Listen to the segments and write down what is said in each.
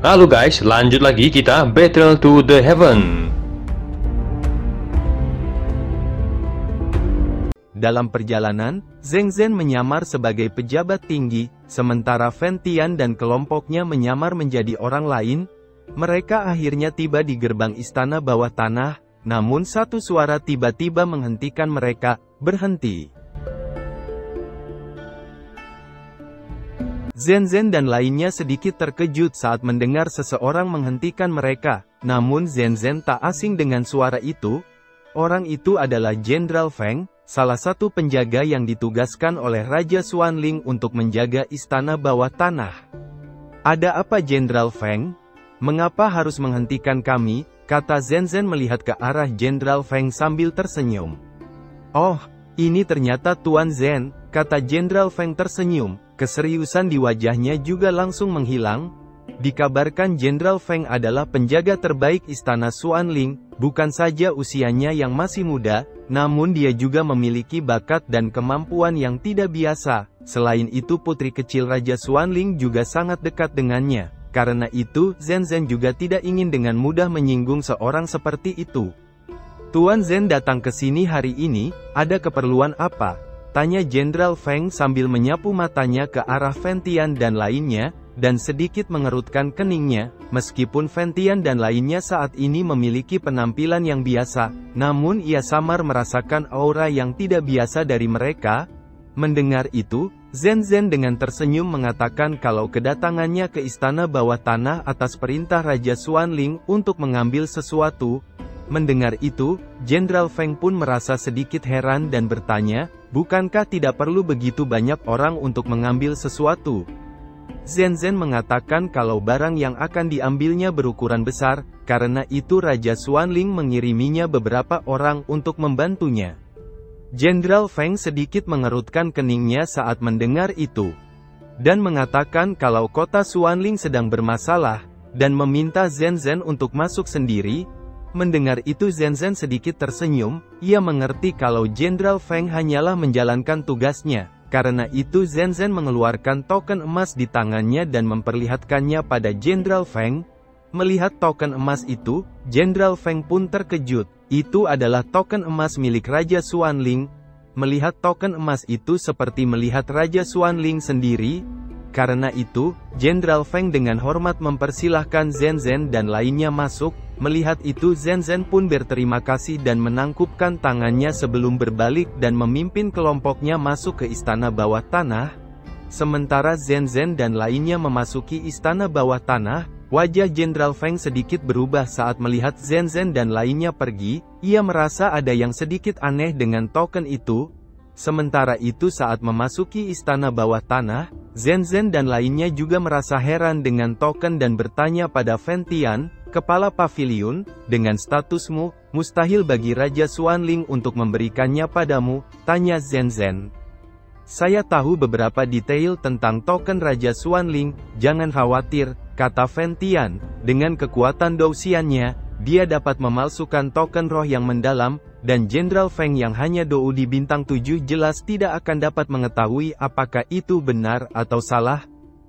Halo guys, lanjut lagi kita Battle to the Heaven. Dalam perjalanan, Zheng Zhen menyamar sebagai pejabat tinggi, sementara Fan Tian dan kelompoknya menyamar menjadi orang lain. Mereka akhirnya tiba di gerbang istana bawah tanah, namun satu suara tiba-tiba menghentikan mereka, berhenti. Zhen Zhen dan lainnya sedikit terkejut saat mendengar seseorang menghentikan mereka, namun Zhen Zhen tak asing dengan suara itu. Orang itu adalah Jenderal Feng, salah satu penjaga yang ditugaskan oleh Raja Xuanling untuk menjaga istana bawah tanah. "Ada apa Jenderal Feng? Mengapa harus menghentikan kami?" kata Zhen Zhen melihat ke arah Jenderal Feng sambil tersenyum. "Oh, ini ternyata Tuan Zhen," kata Jenderal Feng tersenyum. Keseriusan di wajahnya juga langsung menghilang. Dikabarkan Jenderal Feng adalah penjaga terbaik istana Xuanling, bukan saja usianya yang masih muda, namun dia juga memiliki bakat dan kemampuan yang tidak biasa. Selain itu putri kecil Raja Xuanling juga sangat dekat dengannya. Karena itu, Zhen Zhen juga tidak ingin dengan mudah menyinggung seorang seperti itu. "Tuan Zhen datang ke sini hari ini, ada keperluan apa?" tanya Jenderal Feng sambil menyapu matanya ke arah Fan Tian dan lainnya, dan sedikit mengerutkan keningnya. Meskipun Fan Tian dan lainnya saat ini memiliki penampilan yang biasa, namun ia samar merasakan aura yang tidak biasa dari mereka. Mendengar itu, Zhen Zhen dengan tersenyum mengatakan kalau kedatangannya ke istana bawah tanah atas perintah Raja Xuanling untuk mengambil sesuatu. Mendengar itu, Jenderal Feng pun merasa sedikit heran dan bertanya, "Bukankah tidak perlu begitu banyak orang untuk mengambil sesuatu?" Zhen Zhen mengatakan kalau barang yang akan diambilnya berukuran besar, karena itu Raja Xuanling mengiriminya beberapa orang untuk membantunya. Jenderal Feng sedikit mengerutkan keningnya saat mendengar itu, dan mengatakan kalau kota Xuanling sedang bermasalah, dan meminta Zhen Zhen untuk masuk sendiri. Mendengar itu Zhen Zhen sedikit tersenyum, ia mengerti kalau Jenderal Feng hanyalah menjalankan tugasnya. Karena itu Zhen Zhen mengeluarkan token emas di tangannya dan memperlihatkannya pada Jenderal Feng. Melihat token emas itu, Jenderal Feng pun terkejut. Itu adalah token emas milik Raja Xuanling. Melihat token emas itu seperti melihat Raja Xuanling sendiri. Karena itu, Jenderal Feng dengan hormat mempersilahkan Zhen Zhen dan lainnya masuk. Melihat itu Zhen Zhen pun berterima kasih dan menangkupkan tangannya sebelum berbalik dan memimpin kelompoknya masuk ke istana bawah tanah. Sementara Zhen Zhen dan lainnya memasuki istana bawah tanah, wajah Jenderal Feng sedikit berubah saat melihat Zhen Zhen dan lainnya pergi. Ia merasa ada yang sedikit aneh dengan token itu. Sementara itu saat memasuki istana bawah tanah, Zhen Zhen dan lainnya juga merasa heran dengan token dan bertanya pada Fan Tian, "Kepala pavilion, dengan statusmu, mustahil bagi Raja Xuanling untuk memberikannya padamu," tanya Zhen Zhen. "Saya tahu beberapa detail tentang token Raja Xuanling, jangan khawatir," kata Fan Tian. Dengan kekuatan dousiannya, dia dapat memalsukan token roh yang mendalam, dan Jenderal Feng yang hanya dou di bintang 7 jelas tidak akan dapat mengetahui apakah itu benar atau salah.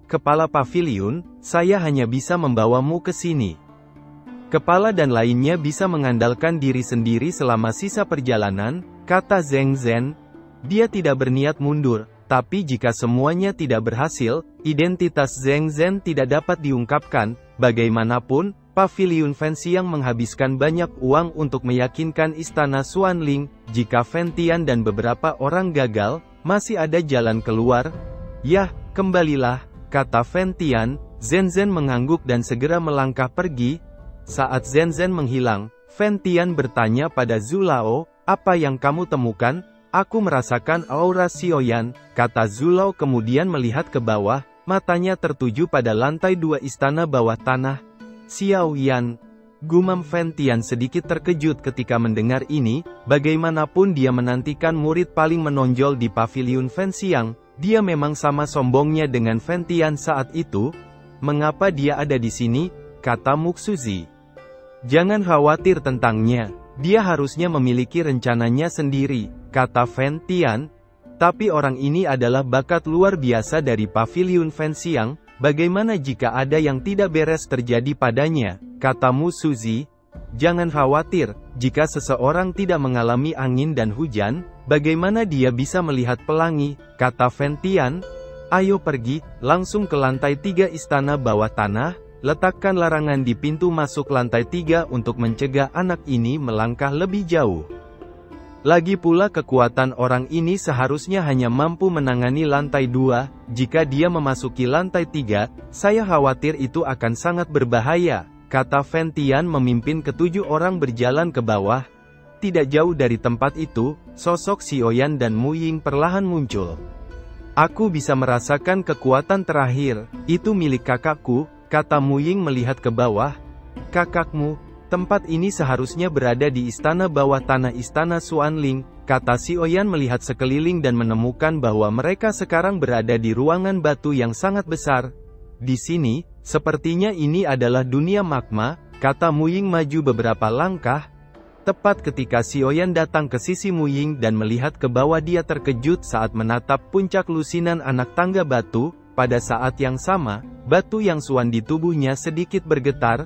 "Kepala pavilion, saya hanya bisa membawamu ke sini. Kepala dan lainnya bisa mengandalkan diri sendiri selama sisa perjalanan," kata Zhen Zhen. Dia tidak berniat mundur, tapi jika semuanya tidak berhasil, identitas Zhen Zhen tidak dapat diungkapkan. Bagaimanapun, Pavilion Fan Xiang menghabiskan banyak uang untuk meyakinkan istana Xuanling. Jika Fan Tian dan beberapa orang gagal, masih ada jalan keluar. "Yah, kembalilah," kata Fan Tian. Zhen Zhen mengangguk dan segera melangkah pergi. Saat Zhen Zhen menghilang, Fan Tian bertanya pada Zhu Lao, "Apa yang kamu temukan?" "Aku merasakan aura Xiaoyan," kata Zhu Lao kemudian melihat ke bawah, matanya tertuju pada lantai 2 istana bawah tanah. "Xiaoyan," gumam Fan Tian sedikit terkejut ketika mendengar ini. Bagaimanapun dia menantikan murid paling menonjol di Pavilion Fan Xiang. Dia memang sama sombongnya dengan Fan Tian saat itu. "Mengapa dia ada di sini?" kata Muxuzi. "Jangan khawatir tentangnya. Dia harusnya memiliki rencananya sendiri," kata Fan Tian. "Tapi orang ini adalah bakat luar biasa dari Pavilion Fan Xiang. Bagaimana jika ada yang tidak beres terjadi padanya? Kata Mu Suzi. Jangan khawatir, jika seseorang tidak mengalami angin dan hujan, bagaimana dia bisa melihat pelangi? Kata Fen Tian. Ayo pergi, langsung ke lantai 3 istana bawah tanah, letakkan larangan di pintu masuk lantai 3 untuk mencegah anak ini melangkah lebih jauh. Lagi pula kekuatan orang ini seharusnya hanya mampu menangani lantai 2, jika dia memasuki lantai 3, saya khawatir itu akan sangat berbahaya, kata Fen Tian memimpin ke-7 orang berjalan ke bawah. Tidak jauh dari tempat itu, sosok Xiaoyan dan Mu Ying perlahan muncul. Aku bisa merasakan kekuatan terakhir, itu milik kakakku, kata Mu Ying melihat ke bawah. Kakakmu? Tempat ini seharusnya berada di istana bawah tanah istana Xuanling, kata Xiaoyan melihat sekeliling dan menemukan bahwa mereka sekarang berada di ruangan batu yang sangat besar. Di sini, sepertinya ini adalah dunia magma, kata Mu Ying maju beberapa langkah. Tepat ketika Xiaoyan datang ke sisi Mu Ying dan melihat ke bawah, dia terkejut saat menatap puncak lusinan anak tangga batu. Pada saat yang sama, batu yang suan di tubuhnya sedikit bergetar.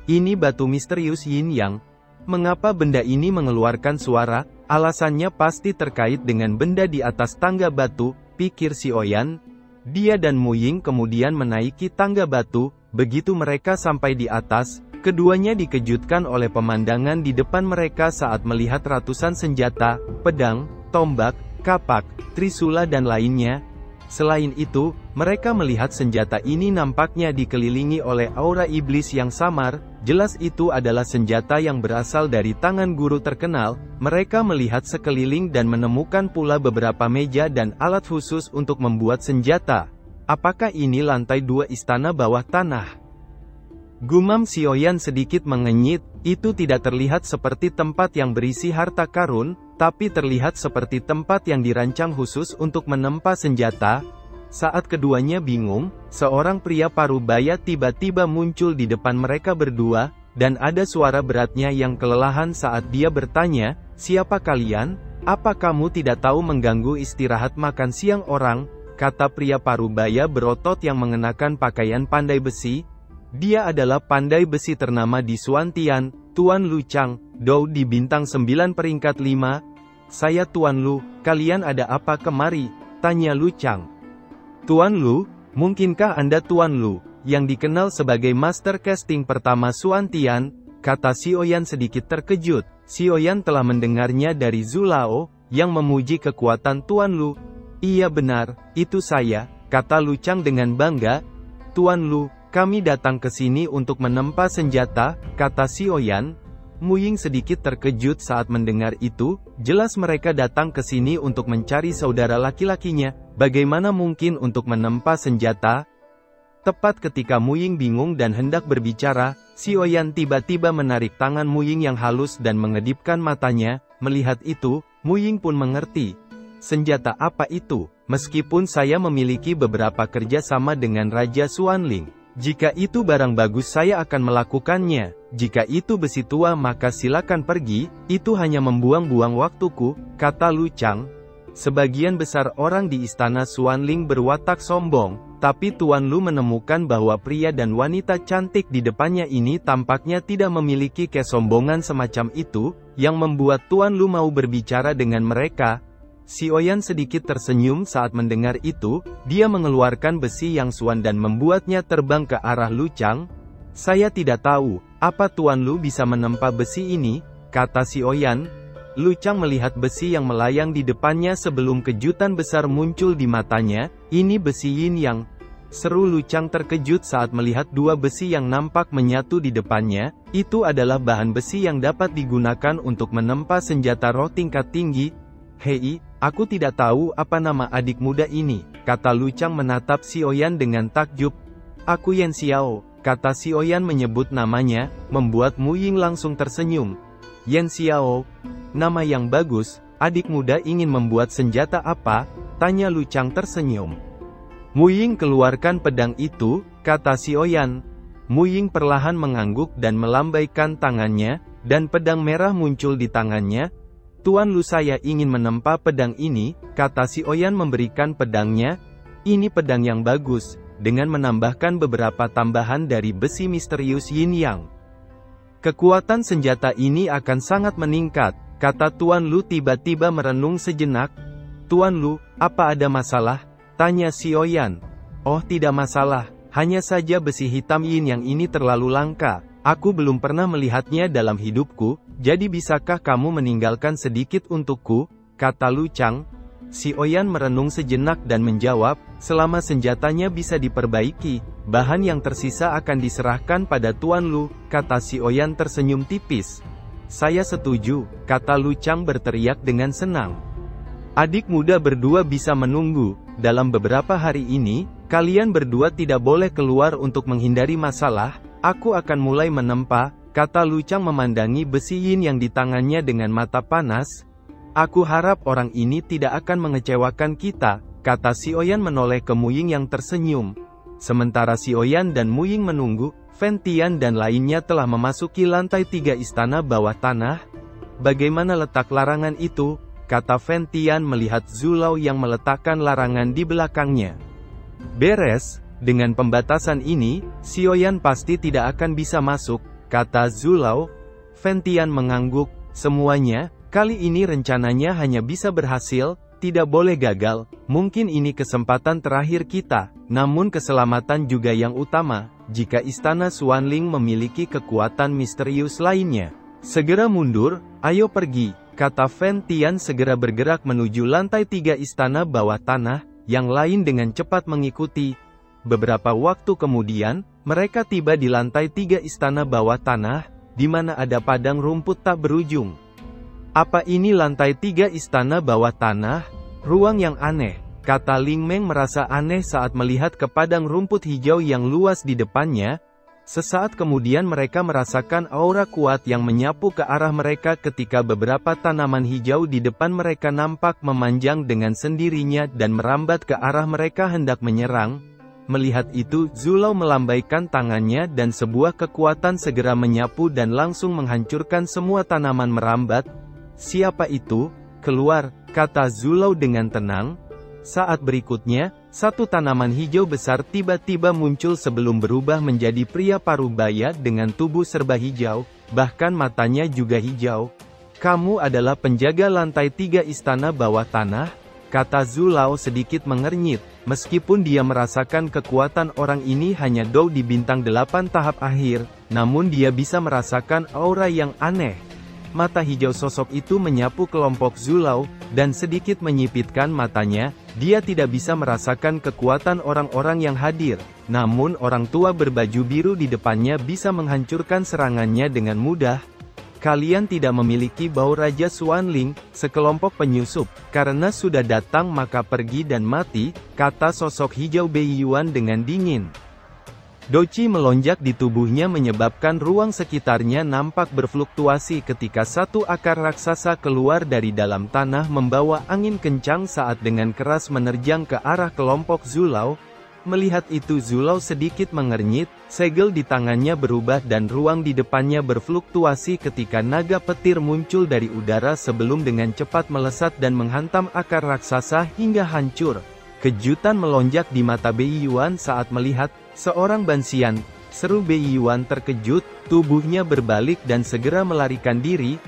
Ini batu misterius Yin Yang. Mengapa benda ini mengeluarkan suara? Alasannya pasti terkait dengan benda di atas tangga batu, pikir Xiaoyan. Dia dan Mu Ying kemudian menaiki tangga batu. Begitu mereka sampai di atas, keduanya dikejutkan oleh pemandangan di depan mereka saat melihat ratusan senjata, pedang, tombak, kapak, trisula dan lainnya. Selain itu, mereka melihat senjata ini nampaknya dikelilingi oleh aura iblis yang samar. Jelas itu adalah senjata yang berasal dari tangan guru terkenal. Mereka melihat sekeliling dan menemukan pula beberapa meja dan alat khusus untuk membuat senjata. Apakah ini lantai 2 istana bawah tanah? Gumam Xiaoyan sedikit mengenyit. Itu tidak terlihat seperti tempat yang berisi harta karun, tapi terlihat seperti tempat yang dirancang khusus untuk menempa senjata. Saat keduanya bingung, seorang pria parubaya tiba-tiba muncul di depan mereka berdua, dan ada suara beratnya yang kelelahan saat dia bertanya, "Siapa kalian? Apa kamu tidak tahu mengganggu istirahat makan siang orang?" kata pria parubaya berotot yang mengenakan pakaian pandai besi. Dia adalah pandai besi ternama di Xuantian, Tuan Lu Chang, Dou di bintang 9 peringkat 5. "Saya Tuan Lu, kalian ada apa kemari?" tanya Lu Chang. "Tuan Lu, mungkinkah Anda Tuan Lu, yang dikenal sebagai master casting pertama Xuantian?" kata Xiaoyan sedikit terkejut. Xiaoyan telah mendengarnya dari Zhu Lao, yang memuji kekuatan Tuan Lu. "Iya benar, itu saya," kata Lu Chang dengan bangga. "Tuan Lu, kami datang ke sini untuk menempa senjata," kata Xiaoyan. Mu Ying sedikit terkejut saat mendengar itu. Jelas mereka datang ke sini untuk mencari saudara laki-lakinya. Bagaimana mungkin untuk menempa senjata? Tepat ketika Mu Ying bingung dan hendak berbicara, Xiaoyan tiba-tiba menarik tangan Mu Ying yang halus dan mengedipkan matanya. Melihat itu, Mu Ying pun mengerti. Senjata apa itu? Meskipun saya memiliki beberapa kerja sama dengan Raja Xuanling, jika itu barang bagus saya akan melakukannya. Jika itu besi tua maka silakan pergi, itu hanya membuang-buang waktuku, kata Lu Chang. Sebagian besar orang di istana Xuanling berwatak sombong, tapi Tuan Lu menemukan bahwa pria dan wanita cantik di depannya ini tampaknya tidak memiliki kesombongan semacam itu, yang membuat Tuan Lu mau berbicara dengan mereka. Xiaoyan sedikit tersenyum saat mendengar itu. Dia mengeluarkan besi yang suan dan membuatnya terbang ke arah Lu Chang. "Saya tidak tahu, apa Tuan Lu bisa menempa besi ini?" kata Xiaoyan. Lu Chang melihat besi yang melayang di depannya sebelum kejutan besar muncul di matanya. "Ini besi Yin Yang," seru Lu Chang terkejut saat melihat dua besi yang nampak menyatu di depannya. Itu adalah bahan besi yang dapat digunakan untuk menempa senjata roh tingkat tinggi. "Hei, aku tidak tahu apa nama adik muda ini," kata Lu Chang menatap Xiaoyan dengan takjub. "Aku Yan Xiao," kata Xiaoyan menyebut namanya, membuat Mu Ying langsung tersenyum. "Yan Xiao, nama yang bagus. Adik muda ingin membuat senjata apa?" tanya Lu Chang tersenyum. "Mu Ying keluarkan pedang itu," kata Xiaoyan. Mu Ying perlahan mengangguk dan melambaikan tangannya, dan pedang merah muncul di tangannya. "Tuan Lu, saya ingin menempa pedang ini," kata Xiaoyan memberikan pedangnya. "Ini pedang yang bagus. dengan menambahkan beberapa tambahan dari besi misterius Yin Yang. Kekuatan senjata ini akan sangat meningkat, kata Tuan Lu tiba-tiba merenung sejenak. Tuan Lu, apa ada masalah? Tanya Xiaoyan. Oh tidak masalah, hanya saja besi hitam Yin Yang ini terlalu langka. Aku belum pernah melihatnya dalam hidupku, jadi bisakah kamu meninggalkan sedikit untukku? Kata Lu Chang. Xiaoyan merenung sejenak dan menjawab, selama senjatanya bisa diperbaiki, bahan yang tersisa akan diserahkan pada Tuan Lu, kata Xiaoyan tersenyum tipis. Saya setuju, kata Lu Chang berteriak dengan senang. Adik muda berdua bisa menunggu, dalam beberapa hari ini, kalian berdua tidak boleh keluar untuk menghindari masalah, aku akan mulai menempa, kata Lu Chang memandangi besi yin yang di tangannya dengan mata panas. Aku harap orang ini tidak akan mengecewakan kita, kata Xiaoyan menoleh ke Muying yang tersenyum. Sementara Xiaoyan dan Muying menunggu, Fen Tian dan lainnya telah memasuki lantai 3 istana bawah tanah. Bagaimana letak larangan itu? Kata Fen Tian melihat Zulao yang meletakkan larangan di belakangnya. Beres, dengan pembatasan ini, Xiaoyan pasti tidak akan bisa masuk, kata Zulao. Fen Tian mengangguk, semuanya, kali ini rencananya hanya bisa berhasil, tidak boleh gagal, mungkin ini kesempatan terakhir kita, namun keselamatan juga yang utama, jika istana Xuanling memiliki kekuatan misterius lainnya. Segera mundur, ayo pergi, kata Fen Tian segera bergerak menuju lantai 3 istana bawah tanah, yang lain dengan cepat mengikuti. Beberapa waktu kemudian, mereka tiba di lantai 3 istana bawah tanah, di mana ada padang rumput tak berujung. Apa ini lantai 3 istana bawah tanah? Ruang yang aneh, kata Ling Meng merasa aneh saat melihat ke padang rumput hijau yang luas di depannya. Sesaat kemudian mereka merasakan aura kuat yang menyapu ke arah mereka ketika beberapa tanaman hijau di depan mereka nampak memanjang dengan sendirinya dan merambat ke arah mereka hendak menyerang. Melihat itu, Zulao melambaikan tangannya dan sebuah kekuatan segera menyapu dan langsung menghancurkan semua tanaman merambat. Siapa itu? Keluar, kata Zulao dengan tenang. Saat berikutnya, satu tanaman hijau besar tiba-tiba muncul sebelum berubah menjadi pria parubaya dengan tubuh serba hijau, bahkan matanya juga hijau. Kamu adalah penjaga lantai 3 istana bawah tanah? Kata Zulao sedikit mengernyit, meskipun dia merasakan kekuatan orang ini hanya Dou di bintang 8 tahap akhir, namun dia bisa merasakan aura yang aneh. Mata hijau sosok itu menyapu kelompok Zulao, dan sedikit menyipitkan matanya, dia tidak bisa merasakan kekuatan orang-orang yang hadir, namun orang tua berbaju biru di depannya bisa menghancurkan serangannya dengan mudah. Kalian tidak memiliki bau Raja Xuanling, sekelompok penyusup, karena sudah datang maka pergi dan mati, kata sosok hijau Bei Yuan dengan dingin. Doci melonjak di tubuhnya menyebabkan ruang sekitarnya nampak berfluktuasi ketika satu akar raksasa keluar dari dalam tanah membawa angin kencang saat dengan keras menerjang ke arah kelompok Zulao. Melihat itu Zulao sedikit mengernyit, segel di tangannya berubah dan ruang di depannya berfluktuasi ketika naga petir muncul dari udara sebelum dengan cepat melesat dan menghantam akar raksasa hingga hancur. Kejutan melonjak di mata Bei Yuan saat melihat seorang Bansian. Seru Bei Yuan terkejut, tubuhnya berbalik dan segera melarikan diri.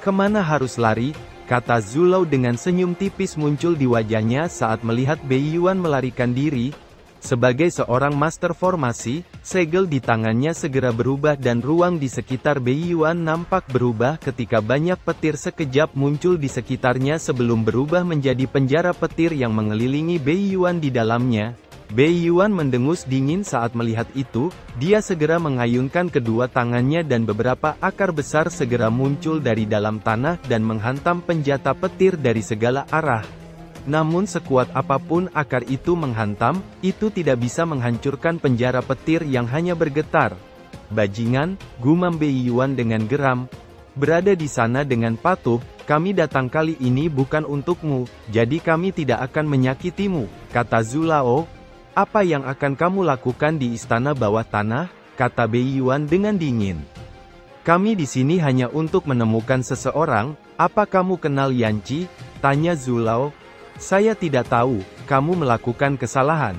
Kemana harus lari? Kata Zulao dengan senyum tipis muncul di wajahnya saat melihat Bei Yuan melarikan diri. Sebagai seorang master formasi, segel di tangannya segera berubah dan ruang di sekitar Bei Yuan nampak berubah ketika banyak petir sekejap muncul di sekitarnya sebelum berubah menjadi penjara petir yang mengelilingi Bei Yuan di dalamnya. Bei Yuan mendengus dingin saat melihat itu, dia segera mengayunkan kedua tangannya dan beberapa akar besar segera muncul dari dalam tanah dan menghantam penjata petir dari segala arah. Namun sekuat apapun akar itu menghantam, itu tidak bisa menghancurkan penjara petir yang hanya bergetar. Bajingan, gumam Bei Yuan dengan geram. Berada di sana dengan patuh, kami datang kali ini bukan untukmu, jadi kami tidak akan menyakitimu, kata Zulao. Apa yang akan kamu lakukan di istana bawah tanah? Kata Bei Yuan dengan dingin. Kami di sini hanya untuk menemukan seseorang. Apa kamu kenal Yanqi? Tanya Zulao. Saya tidak tahu, kamu melakukan kesalahan.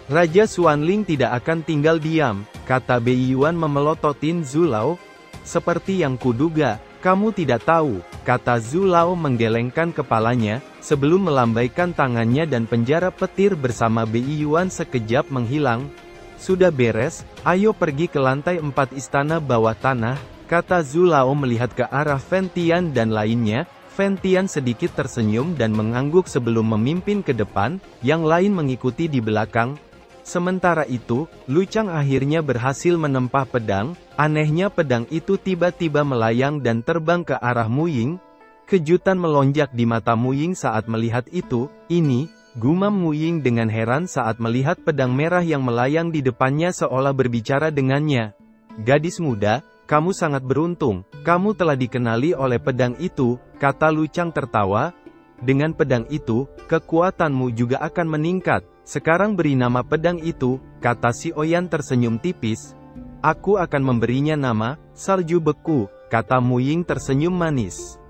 Raja Xuanling tidak akan tinggal diam, kata Bei Yuan memelototin Zulao. Seperti yang kuduga, kamu tidak tahu, kata Zulao menggelengkan kepalanya, sebelum melambaikan tangannya dan penjara petir bersama Bei Yuan sekejap menghilang. Sudah beres, ayo pergi ke lantai 4 istana bawah tanah, kata Zulao melihat ke arah Fen Tian dan lainnya. Fen Tian sedikit tersenyum dan mengangguk sebelum memimpin ke depan, yang lain mengikuti di belakang. Sementara itu, Lu Chang akhirnya berhasil menempah pedang. Anehnya pedang itu tiba-tiba melayang dan terbang ke arah Mu Ying. Kejutan melonjak di mata Mu Ying saat melihat itu. Ini, gumam Mu Ying dengan heran saat melihat pedang merah yang melayang di depannya seolah berbicara dengannya. Gadis muda, kamu sangat beruntung, kamu telah dikenali oleh pedang itu, kata Lu Chang tertawa. Dengan pedang itu, kekuatanmu juga akan meningkat. Sekarang beri nama pedang itu, kata si Oyan tersenyum tipis. Aku akan memberinya nama, Salju Beku, kata Mu Ying tersenyum manis.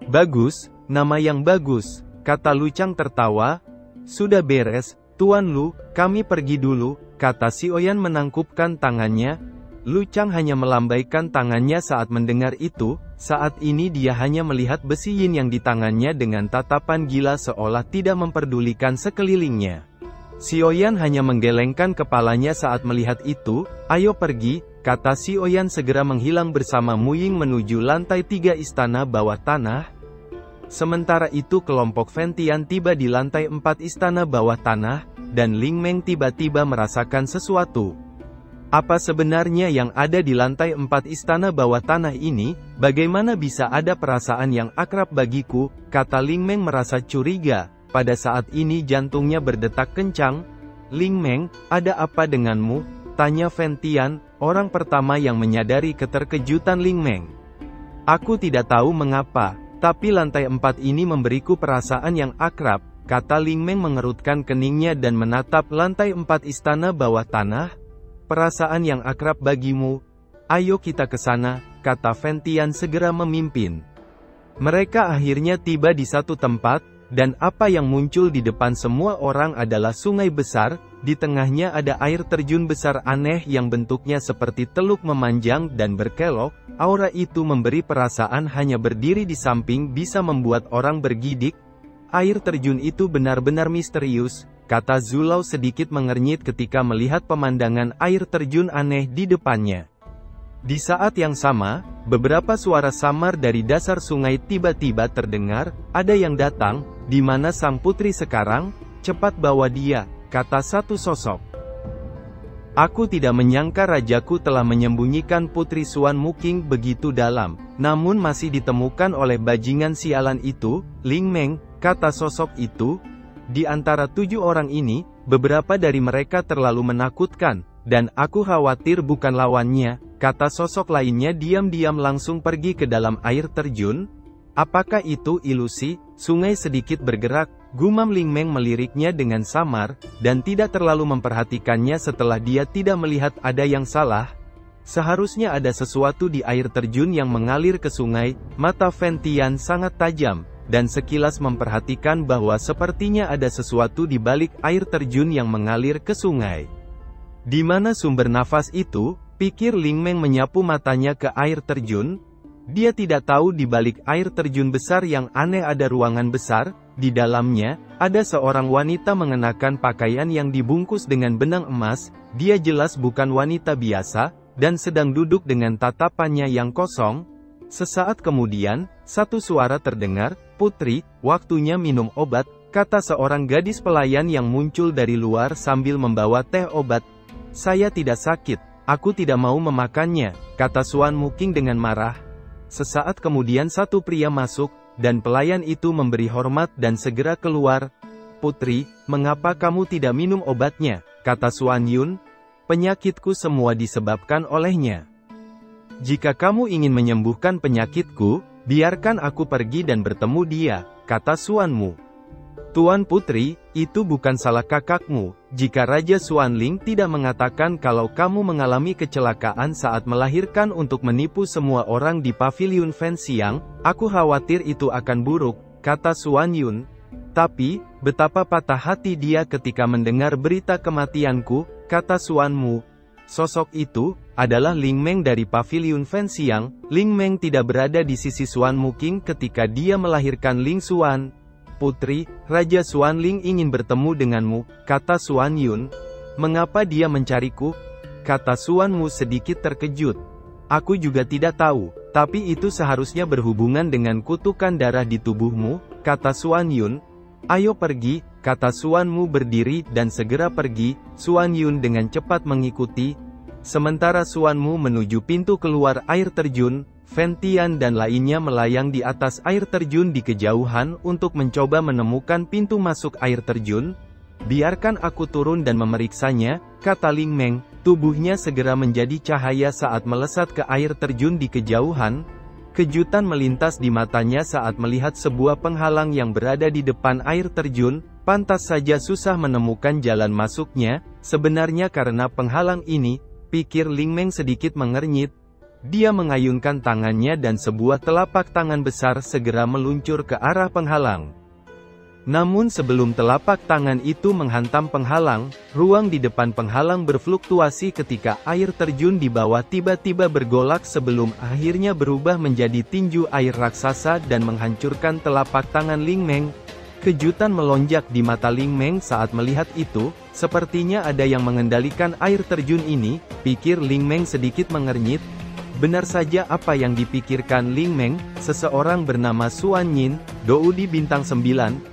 Bagus, nama yang bagus, kata Lu Chang tertawa. Sudah beres, Tuan Lu, kami pergi dulu, kata si Oyan menangkupkan tangannya. Lu Chang hanya melambaikan tangannya saat mendengar itu. Saat ini dia hanya melihat besi yin yang di tangannya dengan tatapan gila seolah tidak memperdulikan sekelilingnya. Si Oyan hanya menggelengkan kepalanya saat melihat itu. Ayo pergi, kata si Oyan segera menghilang bersama Mu Ying menuju lantai 3 istana bawah tanah. Sementara itu kelompok Fen Tian tiba di lantai 4 istana bawah tanah, dan Ling Meng tiba-tiba merasakan sesuatu. Apa sebenarnya yang ada di lantai 4 istana bawah tanah ini? Bagaimana bisa ada perasaan yang akrab bagiku, kata Ling Meng merasa curiga. Pada saat ini jantungnya berdetak kencang. Ling Meng, ada apa denganmu? Tanya Fen Tian, orang pertama yang menyadari keterkejutan Ling Meng. Aku tidak tahu mengapa, tapi lantai 4 ini memberiku perasaan yang akrab, kata Ling Meng mengerutkan keningnya dan menatap lantai 4 istana bawah tanah. Perasaan yang akrab bagimu? Ayo kita ke sana, kata Fen Tian segera memimpin. Mereka akhirnya tiba di satu tempat, dan apa yang muncul di depan semua orang adalah sungai besar. Di tengahnya ada air terjun besar aneh yang bentuknya seperti teluk memanjang dan berkelok. Aura itu memberi perasaan hanya berdiri di samping bisa membuat orang bergidik. Air terjun itu benar-benar misterius, kata Zulao sedikit mengernyit ketika melihat pemandangan air terjun aneh di depannya. Di saat yang sama, beberapa suara samar dari dasar sungai tiba-tiba terdengar. Ada yang datang, di mana sang putri sekarang? Cepat bawa dia, kata satu sosok. Aku tidak menyangka rajaku telah menyembunyikan putri Xuan Muking begitu dalam, namun masih ditemukan oleh bajingan sialan itu. Ling Meng, kata sosok itu. Di antara 7 orang ini, beberapa dari mereka terlalu menakutkan, dan aku khawatir bukan lawannya, kata sosok lainnya diam-diam langsung pergi ke dalam air terjun. Apakah itu ilusi? Sungai sedikit bergerak, gumam Ling Meng meliriknya dengan samar, dan tidak terlalu memperhatikannya setelah dia tidak melihat ada yang salah. Seharusnya ada sesuatu di air terjun yang mengalir ke sungai. Mata Fen Tian sangat tajam, dan sekilas memperhatikan bahwa sepertinya ada sesuatu di balik air terjun yang mengalir ke sungai. Di mana sumber nafas itu? Pikir Ling Meng menyapu matanya ke air terjun. Dia tidak tahu di balik air terjun besar yang aneh ada ruangan besar. Di dalamnya, ada seorang wanita mengenakan pakaian yang dibungkus dengan benang emas. Dia jelas bukan wanita biasa, dan sedang duduk dengan tatapannya yang kosong. Sesaat kemudian, satu suara terdengar, "Putri, waktunya minum obat," kata seorang gadis pelayan yang muncul dari luar sambil membawa teh obat. "Saya tidak sakit, aku tidak mau memakannya," kata Xuan Muking dengan marah. Sesaat kemudian satu pria masuk, dan pelayan itu memberi hormat dan segera keluar. "Putri, mengapa kamu tidak minum obatnya?" kata Xuan Yun. "Penyakitku semua disebabkan olehnya. Jika kamu ingin menyembuhkan penyakitku, biarkan aku pergi dan bertemu dia," kata Xuanmu. "Tuan Putri, itu bukan salah kakakmu. Jika Raja Xuanling tidak mengatakan kalau kamu mengalami kecelakaan saat melahirkan untuk menipu semua orang di paviliun Fen Xiang, aku khawatir itu akan buruk," kata Xuan Yun. Tapi, betapa patah hati dia ketika mendengar berita kematianku, kata Xuan Mu. Sosok itu adalah Ling Meng dari Paviliun Fanxiang. Ling Meng tidak berada di sisi Xuan Mu King ketika dia melahirkan Ling Xuan. Putri, Raja Xuan Ling ingin bertemu denganmu, kata Xuan Yun. Mengapa dia mencariku? Kata Xuan Mu sedikit terkejut. Aku juga tidak tahu, tapi itu seharusnya berhubungan dengan kutukan darah di tubuhmu, kata Xuan Yun. Ayo pergi, kata Xuan Mu berdiri dan segera pergi. Xuan Yun dengan cepat mengikuti. Sementara Xuan Mu menuju pintu keluar air terjun, Fen Tian dan lainnya melayang di atas air terjun di kejauhan untuk mencoba menemukan pintu masuk air terjun. Biarkan aku turun dan memeriksanya, kata Ling Meng. Tubuhnya segera menjadi cahaya saat melesat ke air terjun di kejauhan. Kejutan melintas di matanya saat melihat sebuah penghalang yang berada di depan air terjun. Pantas saja susah menemukan jalan masuknya, sebenarnya karena penghalang ini, pikir Ling Meng sedikit mengernyit. Dia mengayunkan tangannya dan sebuah telapak tangan besar segera meluncur ke arah penghalang. Namun sebelum telapak tangan itu menghantam penghalang, ruang di depan penghalang berfluktuasi ketika air terjun di bawah tiba-tiba bergolak sebelum akhirnya berubah menjadi tinju air raksasa dan menghancurkan telapak tangan Ling Meng. Kejutan melonjak di mata Ling Meng saat melihat itu, sepertinya ada yang mengendalikan air terjun ini, pikir Ling Meng sedikit mengernyit. Benar saja apa yang dipikirkan Ling Meng, seseorang bernama Xuan Yin, Doudi Bintang 9,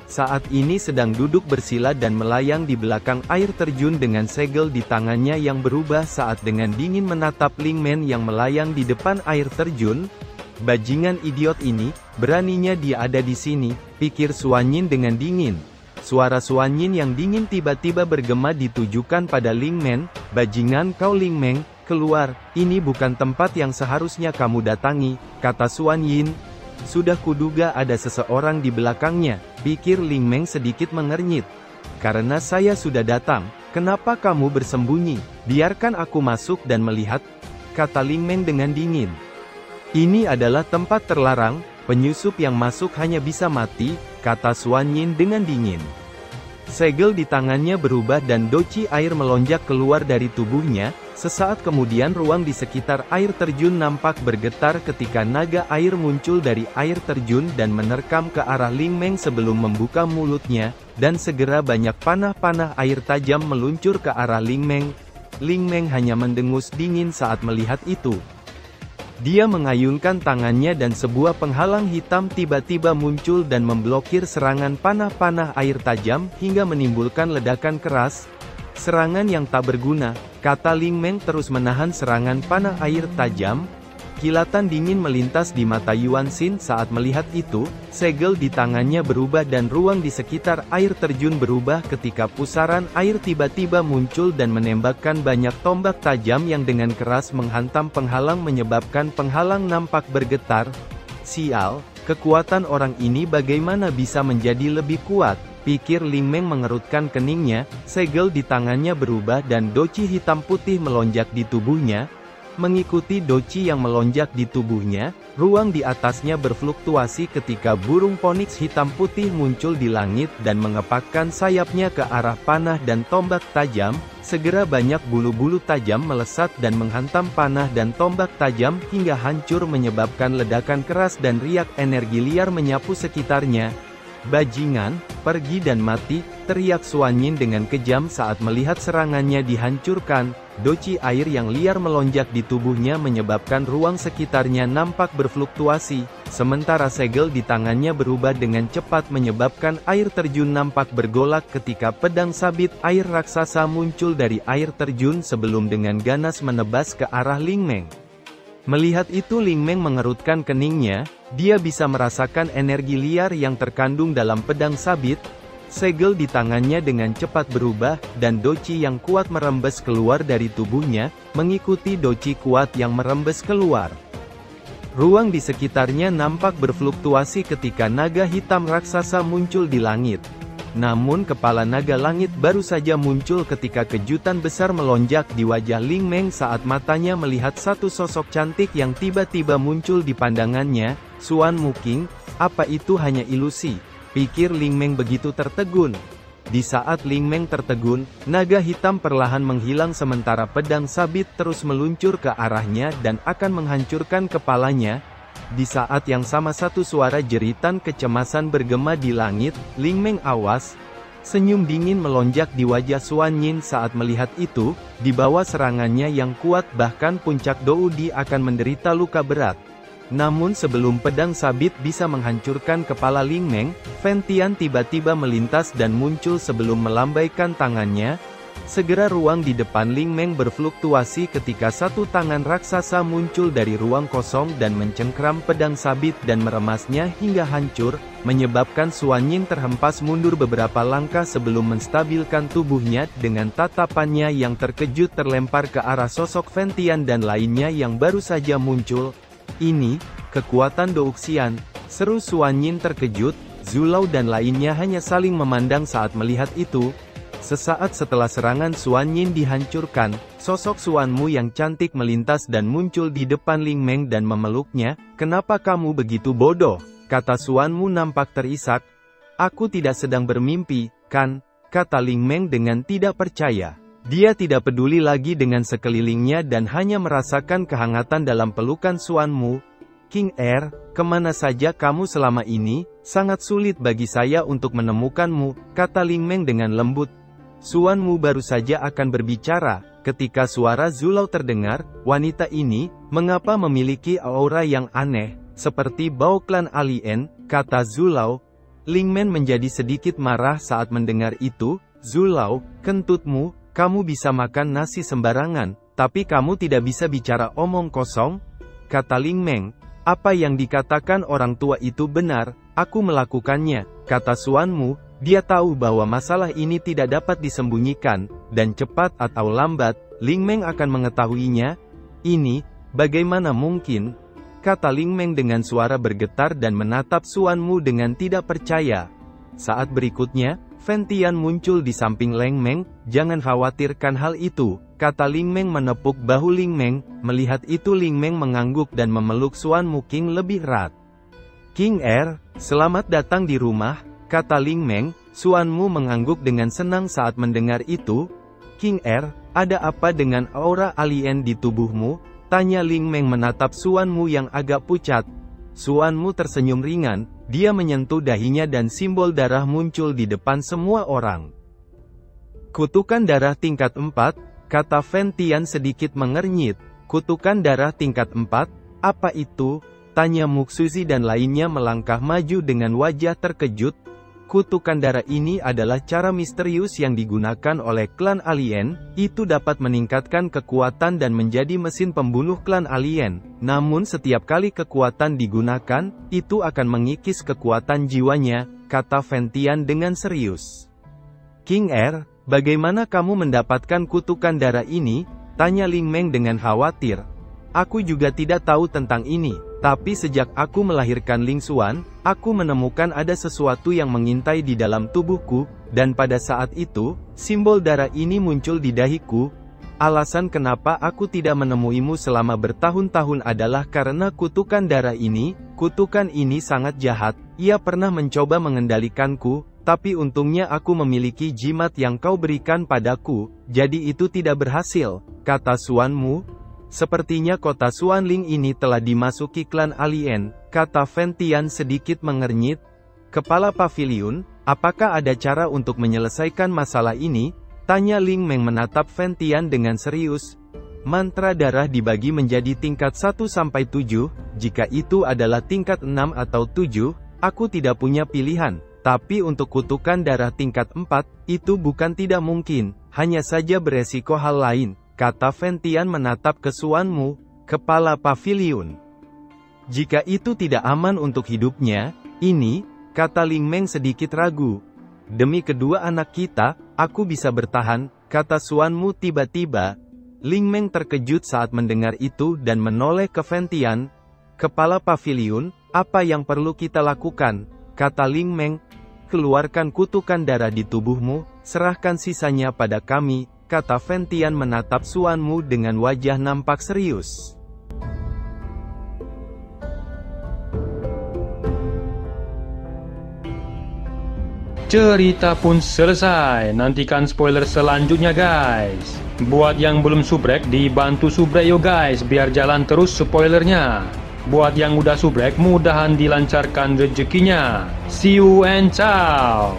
saat ini sedang duduk bersila dan melayang di belakang air terjun dengan segel di tangannya yang berubah saat dengan dingin menatap Ling Meng yang melayang di depan air terjun. Bajingan idiot ini, beraninya dia ada di sini, pikir Xuan Yin dengan dingin. Suara Xuan Yin yang dingin tiba-tiba bergema ditujukan pada Ling Meng. Bajingan kau Ling Meng, keluar, ini bukan tempat yang seharusnya kamu datangi, kata Xuan Yin. Sudah kuduga ada seseorang di belakangnya, pikir Ling Meng sedikit mengernyit. Karena saya sudah datang, kenapa kamu bersembunyi? Biarkan aku masuk dan melihat, kata Ling Meng dengan dingin. Ini adalah tempat terlarang, penyusup yang masuk hanya bisa mati, kata Xuan Yin dengan dingin. Segel di tangannya berubah dan doci air melonjak keluar dari tubuhnya. Sesaat kemudian ruang di sekitar air terjun nampak bergetar ketika naga air muncul dari air terjun dan menerkam ke arah Ling Meng sebelum membuka mulutnya, dan segera banyak panah-panah air tajam meluncur ke arah Ling Meng. Ling Meng hanya mendengus dingin saat melihat itu. Dia mengayunkan tangannya dan sebuah penghalang hitam tiba-tiba muncul dan memblokir serangan panah-panah air tajam hingga menimbulkan ledakan keras. Serangan yang tak berguna, kata Ling Meng terus menahan serangan panah air tajam. Kilatan dingin melintas di mata Yuan Xin saat melihat itu, segel di tangannya berubah dan ruang di sekitar air terjun berubah ketika pusaran air tiba-tiba muncul dan menembakkan banyak tombak tajam yang dengan keras menghantam penghalang menyebabkan penghalang nampak bergetar. Sial, kekuatan orang ini bagaimana bisa menjadi lebih kuat? Pikir Ling Meng mengerutkan keningnya, segel di tangannya berubah dan doci hitam putih melonjak di tubuhnya. Mengikuti doci yang melonjak di tubuhnya, ruang di atasnya berfluktuasi ketika burung poniks hitam putih muncul di langit dan mengepakkan sayapnya ke arah panah dan tombak tajam. Segera banyak bulu-bulu tajam melesat dan menghantam panah dan tombak tajam hingga hancur menyebabkan ledakan keras dan riak energi liar menyapu sekitarnya. Bajingan, pergi dan mati, teriak Xuan Yin dengan kejam saat melihat serangannya dihancurkan. Doci air yang liar melonjak di tubuhnya menyebabkan ruang sekitarnya nampak berfluktuasi, sementara segel di tangannya berubah dengan cepat menyebabkan air terjun nampak bergolak ketika pedang sabit air raksasa muncul dari air terjun sebelum dengan ganas menebas ke arah Ling Meng. Melihat itu Ling Meng mengerutkan keningnya, dia bisa merasakan energi liar yang terkandung dalam pedang sabit. Segel di tangannya dengan cepat berubah, dan doci yang kuat merembes keluar dari tubuhnya, mengikuti doci kuat yang merembes keluar. Ruang di sekitarnya nampak berfluktuasi ketika naga hitam raksasa muncul di langit. Namun kepala naga langit baru saja muncul ketika kejutan besar melonjak di wajah Ling Meng saat matanya melihat satu sosok cantik yang tiba-tiba muncul di pandangannya. Xuan Mu King, apa itu hanya ilusi? pikir Ling Meng begitu tertegun. Di saat Ling Meng tertegun, naga hitam perlahan menghilang sementara pedang sabit terus meluncur ke arahnya dan akan menghancurkan kepalanya. Di saat yang sama satu suara jeritan kecemasan bergema di langit, "Ling Meng awas!" Senyum dingin melonjak di wajah Xuan Yin saat melihat itu, di bawah serangannya yang kuat bahkan puncak Doudi akan menderita luka berat. Namun sebelum pedang sabit bisa menghancurkan kepala Ling Meng, Fan Tian tiba-tiba melintas dan muncul sebelum melambaikan tangannya. Segera ruang di depan Ling Meng berfluktuasi ketika satu tangan raksasa muncul dari ruang kosong dan mencengkram pedang sabit dan meremasnya hingga hancur, menyebabkan Xuan Yin terhempas mundur beberapa langkah sebelum menstabilkan tubuhnya. Dengan tatapannya yang terkejut terlempar ke arah sosok Fan Tian dan lainnya yang baru saja muncul. "Ini, kekuatan Douxian," seru Xuan Yin terkejut. Zulao dan lainnya hanya saling memandang saat melihat itu. Sesaat setelah serangan Xuan Yin dihancurkan, sosok Xuan Mu yang cantik melintas dan muncul di depan Ling Meng dan memeluknya. "Kenapa kamu begitu bodoh?" kata Xuan Mu nampak terisak. "Aku tidak sedang bermimpi, kan?" kata Ling Meng dengan tidak percaya. Dia tidak peduli lagi dengan sekelilingnya dan hanya merasakan kehangatan dalam pelukan Xuan Mu. "King Er, kemana saja kamu selama ini? Sangat sulit bagi saya untuk menemukanmu," kata Ling Meng dengan lembut. Xuan Mu baru saja akan berbicara, ketika suara Zulao terdengar. "Wanita ini, mengapa memiliki aura yang aneh, seperti bau klan alien," kata Zulao. Ling Meng menjadi sedikit marah saat mendengar itu. "Zulao, kentutmu, kamu bisa makan nasi sembarangan, tapi kamu tidak bisa bicara omong kosong," kata Ling Meng. "Apa yang dikatakan orang tua itu benar, aku melakukannya," kata Xuan Mu. Dia tahu bahwa masalah ini tidak dapat disembunyikan, dan cepat atau lambat, Ling Meng akan mengetahuinya. "Ini, bagaimana mungkin?" kata Ling Meng dengan suara bergetar dan menatap Xuan Mu dengan tidak percaya. Saat berikutnya, Fan Tian muncul di samping Ling Meng. "Jangan khawatirkan hal itu," kata Ling Meng menepuk bahu Ling Meng. Melihat itu Ling Meng mengangguk dan memeluk Xuan Mu King lebih erat. "King Er, selamat datang di rumah," kata Ling Meng. Xuan Mu mengangguk dengan senang saat mendengar itu. "King Er, ada apa dengan aura alien di tubuhmu?" tanya Ling Meng menatap Xuan Mu yang agak pucat. Xuan Mu tersenyum ringan, dia menyentuh dahinya dan simbol darah muncul di depan semua orang. "Kutukan darah tingkat 4, kata Fan Tian sedikit mengernyit. "Kutukan darah tingkat 4, apa itu?" tanya Muxuzi dan lainnya melangkah maju dengan wajah terkejut. Kutukan darah ini adalah cara misterius yang digunakan oleh klan alien. Itu dapat meningkatkan kekuatan dan menjadi mesin pembunuh klan alien. Namun setiap kali kekuatan digunakan, itu akan mengikis kekuatan jiwanya, kata Fan Tian dengan serius. "King Er, bagaimana kamu mendapatkan kutukan darah ini?" tanya Ling Meng dengan khawatir. "Aku juga tidak tahu tentang ini. Tapi sejak aku melahirkan Ling Xuan, aku menemukan ada sesuatu yang mengintai di dalam tubuhku, dan pada saat itu, simbol darah ini muncul di dahiku. Alasan kenapa aku tidak menemuimu selama bertahun-tahun adalah karena kutukan darah ini. Kutukan ini sangat jahat, ia pernah mencoba mengendalikanku, tapi untungnya aku memiliki jimat yang kau berikan padaku, jadi itu tidak berhasil," kata Xuan Mu. "Sepertinya kota Xuanling ini telah dimasuki klan alien," kata Fan Tian sedikit mengernyit. "Kepala pavilion, apakah ada cara untuk menyelesaikan masalah ini?" tanya Ling Meng menatap Fan Tian dengan serius. "Mantra darah dibagi menjadi tingkat 1-7, jika itu adalah tingkat 6 atau 7, aku tidak punya pilihan. Tapi untuk kutukan darah tingkat 4, itu bukan tidak mungkin, hanya saja beresiko hal lain," kata Fan Tian menatap ke Xuan Mu, kepala pavilion. "Jika itu tidak aman untuk hidupnya, ini," kata Ling Meng sedikit ragu. "Demi kedua anak kita, aku bisa bertahan," kata Xuan Mu tiba-tiba. Ling Meng terkejut saat mendengar itu dan menoleh ke Fan Tian. "Kepala pavilion, apa yang perlu kita lakukan?" kata Ling Meng. "Keluarkan kutukan darah di tubuhmu, serahkan sisanya pada kami," kata Fan Tian menatap Xuan Mu dengan wajah nampak serius. cerita pun selesai. Nantikan spoiler selanjutnya guys. Buat yang belum subrek, dibantu subrek yo guys, biar jalan terus spoilernya. Buat yang udah subrek, mudahan dilancarkan rezekinya. See you and ciao.